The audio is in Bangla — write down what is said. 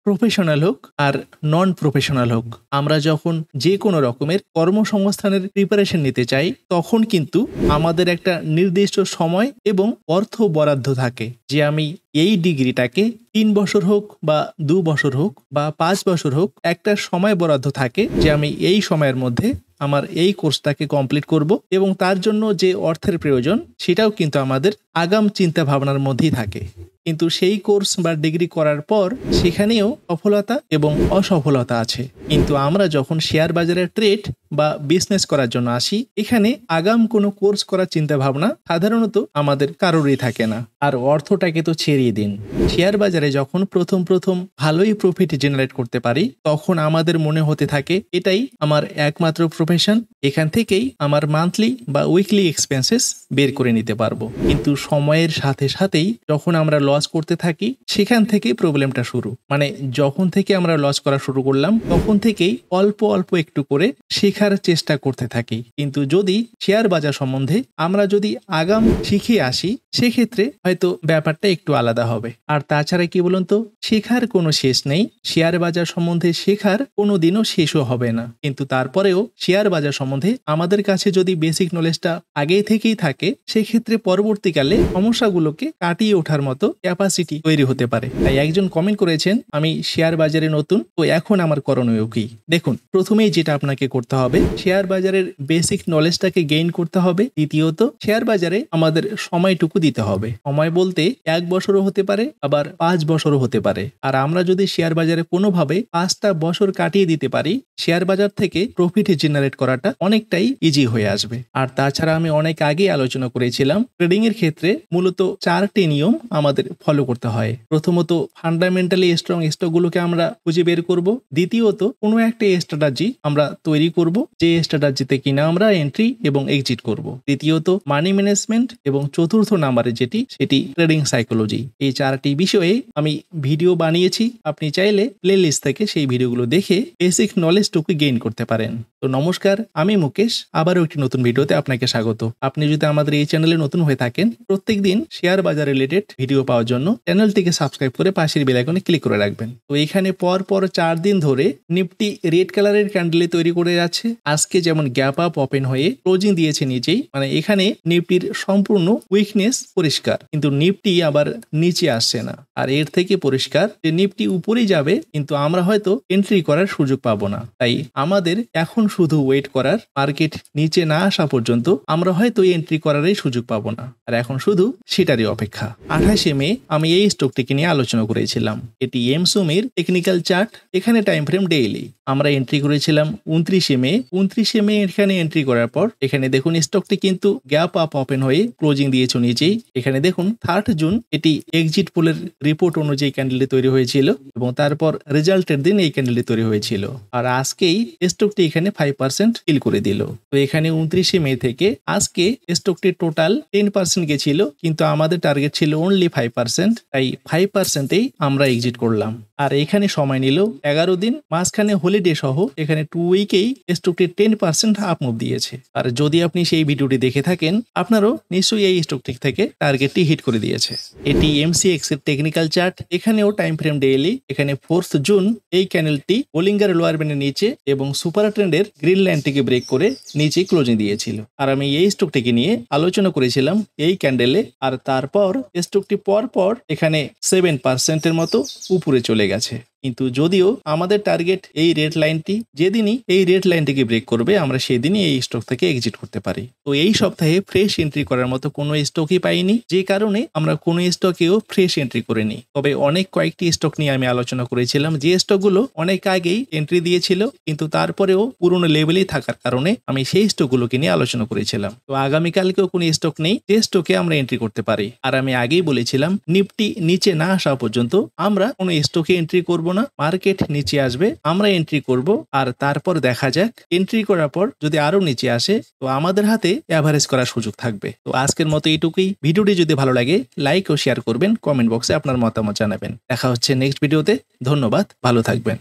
প্রফেশনাল হোক আর নন প্রফেশনাল হোক, আমরা যখন যে কোনো রকমের কর্মসংস্থানের প্রিপারেশন নিতে চাই তখন কিন্তু আমাদের একটা নির্দিষ্ট সময় এবং অর্থ বরাদ্দ থাকে যে আমি এই ডিগ্রিটাকে 3 বছর হোক বা 2 বছর হোক বা 5 বছর হোক, একটা সময় বরাদ্দ থাকে যে আমি এই সময়ের মধ্যে আমার এই কোর্সটাকে কমপ্লিট করব এবং তার জন্য যে অর্থের প্রয়োজন সেটাও কিন্তু আমাদের আগাম চিন্তা ভাবনার মধ্যেই থাকে। কিন্তু সেই কোর্স বা ডিগ্রি করার পর সেখানেও সফলতা এবং অসফলতা আছে। কিন্তু আমরা যখন শেয়ার বাজারে ট্রেড বা বিজনেস করার জন্য আসি, এখানে আগাম কোনো কোর্স করার চিন্তা ভাবনা সাধারণত আমাদের কারোরই থাকে না। আর অর্থটাকে তো ছেড়িয়ে দিন, শেয়ার বাজারে যখন প্রথম ভালোই প্রফিট জেনারেট করতে পারি তখন আমাদের মনে হতে থাকে এটাই আমার একমাত্র প্রফেশন, এখান থেকেই আমার মান্থলি বা উইকলি এক্সপেন্সেস বের করে নিতে পারবো। কিন্তু সময়ের সাথে সাথেই যখন আমরা লস করতে থাকি সেখান থেকেই প্রবলেমটা শুরু। মানে যখন থেকে আমরা লস করা শুরু করলাম তখন থেকেই অল্প অল্প একটু করে শেখার চেষ্টা করতে থাকি। কিন্তু যদি শেয়ার বাজার সম্বন্ধে আমরা যদি আগাম শিখে আসি সেক্ষেত্রে হয়তো ব্যাপারটা একটু আলাদা হবে। আর তাছাড়া কি বলুন তো, শেখার কোনো শেষ নেই। শেয়ার বাজার সম্বন্ধে শেখার কোনো দিনও শেষও হবে না। কিন্তু তারপরেও শেয়ার বাজার সম্বন্ধে আমাদের কাছে যদি বেসিক নলেজটা আগে থেকেই থাকে সেক্ষেত্রে পরবর্তীকালে সমস্যাগুলোকে কাটিয়ে ওঠার মতো ক্যাপাসিটি তৈরি হতে পারে। তাই একজন কমেন্ট করেছেন, আমি শেয়ার বাজারে নতুন, তো এখন আমার করণীয় কি? দেখুন, প্রথমেই যেটা আপনাকে করতে হবে শেয়ার বাজারের বেসিক নলেজটাকে গেইন করতে হবে। দ্বিতীয়ত শেয়ার বাজারে আমাদের সময়টুকু দিতে হবে। সময় বলতে 1 বছরও হতে পারে, আবার 5 বছরও হতে পারে। আর আমরা যদি শেয়ার বাজারে কোনোভাবে 5টা বছর কাটিয়ে দিতে পারি, শেয়ার বাজার থেকে প্রফিট জেনারেট করাটা অনেকটাই ইজি হয়ে আসবে। আর তাছাড়া আমি অনেক আগে আলোচনা করেছিলাম ট্রেডিং এর ক্ষেত্রে মূলত 4টি নিয়ম আমাদের ফলো করতে হয়। প্রথমত ফান্ডামেন্টালি স্ট্রং স্টকগুলোকে আমরা খুঁজে বের করব। দ্বিতীয়ত কোনো একটা স্ট্র্যাটেজি আমরা তৈরি করব যে স্ট্র্যাটেজিতে কিনা আমরা এন্ট্রি এবং এক্সিট করব। তৃতীয়ত মানি ম্যানেজমেন্ট এবং চতুর্থ নাম্বারে সেটি ট্রেডিং সাইকোলজি। এই 4টি বিষয়ে আমি ভিডিও বানিয়েছি, আপনি চাইলে প্লে লিস্ট থেকে সেই ভিডিওগুলো দেখে বেসিক নলেজটুকু গেইন করতে পারেন। তো নমস্কার, আমি মুকেশ, আবারও একটি নতুন ভিডিওতে আপনাকে স্বাগত। আপনি যদি আমাদের এই চ্যানেলে নতুন হয়ে থাকেন, প্রত্যেকদিন শেয়ার বাজার রিলেটেড ভিডিও পাওয়ার জন্য চ্যানেলটিকে সাবস্ক্রাইব করে পাশের বেল আইকনে ক্লিক করে রাখবেন। তো এখানে পর 4 দিন ধরে নিফটি রেড কালারের ক্যান্ডেলে তৈরি করে যাচ্ছে। আজকে যেমন গ্যাপ আপ ওপেন হয়ে ক্লোজিং দিয়েছে নিচেই, মানে এখানে নিফটির সম্পূর্ণ উইকনেস পরিষ্কার, কিন্তু নিফটি আবার নিচে আসছে না। আর এর থেকে পরিষ্কার যে নিফটি উপরেই যাবে, কিন্তু আমরা হয়তো এন্ট্রি করার সুযোগ পাবো না। তাই আমাদের এখন শুধু ওয়েট করার, মার্কেট নিচে না আসা পর্যন্ত আমরা হয়তো এন্ট্রি করারই সুযোগ পাবো না। আর এখন শুধু সেটারই অপেক্ষা। 28 মে আমি এই স্টকটিকে নিয়ে আলোচনা করেছিলাম। এটি এমসুমির টেকনিক্যাল চার্ট, এখানে টাইম ফ্রেম ডেইলি। আমরা এন্ট্রি করেছিলাম 29 মে। 29 মে এখানে এন্ট্রি করার পর এখানে দেখুন স্টকটি কিন্তু গ্যাপ আপ ওপেন হয়ে ক্লোজিং দিয়েছে নিচেই। এখানে দেখুন 3 জুন এটি এক্সিট পোলের রিপোর্ট অনুযায়ী ক্যান্ডেলটি তৈরি হয়েছিল এবং তারপর রেজাল্টের দিন এই ক্যান্ডেলটি তৈরি হয়েছিল। আর আজকেই স্টকটি এখানে 5% ফিল করে দিল। তো এখানে 29 মে থেকে আজকে স্টকটি টোটাল 10% গেছিল, কিন্তু আমাদের টার্গেট ছিল অনলি 5%। তাই 5%এই আমরা এক্সিট করলাম। আর এখানে সময় নিল 11 দিন, মাঝখানে হলিডে সহ এখানে 2 উইকেই স্টকটি 10% আপ মুভ দিয়েছে। আর যদি আপনি সেই ভিডিওটি দেখে থাকেন, আপনারও নিশ্চয়ই এই স্টকটি থেকে টার্গেটটি হিট করে দিয়েছে। এটি এমসিএক্স এর টেকনিক্যাল চার্ট, এখানেও টাইম ফ্রেম ডেইলি। এখানে 4 জুন এই ক্যান্ডেলটি বোলিঙ্গার লোয়ার ব্যান্ডের নিচে এবং সুপার ট্রেন্ডের গ্রিন লাইনটিকে ব্রেক করে নিচে ক্লোজিং দিয়েছিল। আর আমি এই স্টকটিকে নিয়ে আলোচনা করেছিলাম এই ক্যান্ডেলে। আর তারপর স্টকটি পর এখানে 7% মতো উপরে চলে গেছে। কিন্তু যদিও আমাদের টার্গেট এই রেড লাইনটি, যেদিনই এই রেড লাইনটিকে ব্রেক করবে আমরা সেদিনই এই স্টক থেকে এক্সিট করতে পারি। তো এই সপ্তাহে ফ্রেশ এন্ট্রি করার মতো কোনো স্টকই পাইনি, যে কারণে আমরা কোনো স্টকেও ফ্রেশ এন্ট্রি করিনি। তবে কয়েকটি স্টক নিয়ে আমি আলোচনা করেছিলাম যে স্টকগুলো অনেক আগেই এন্ট্রি দিয়েছিল, কিন্তু তারপরেও পুরনো লেভেলেই থাকার কারণে আমি সেই স্টকগুলোকে নিয়ে আলোচনা করেছিলাম। তো আগামীকালকেও কোনো স্টক নেই যে স্টকে আমরা এন্ট্রি করতে পারি। আর আমি আগেই বলেছিলাম নিফটি নিচে না আসা পর্যন্ত আমরা কোনো স্টকে এন্ট্রি করব না। মার্কেট নিচে আসবে, আমরা এন্ট্রি করব, আর তারপর দেখা যাক এন্ট্রি করার পর যদি আরো নিচে আসে তো আমাদের হাতে এভারেজ করার সুযোগ থাকবে। তো আজকের মতো এইটুকুই। ভিডিওটি যদি ভালো লাগে লাইক ও শেয়ার করবেন, কমেন্ট বক্সে আপনার মতামত জানাবেন। দেখা হচ্ছে নেক্সট ভিডিওতে। ধন্যবাদ, ভালো থাকবেন।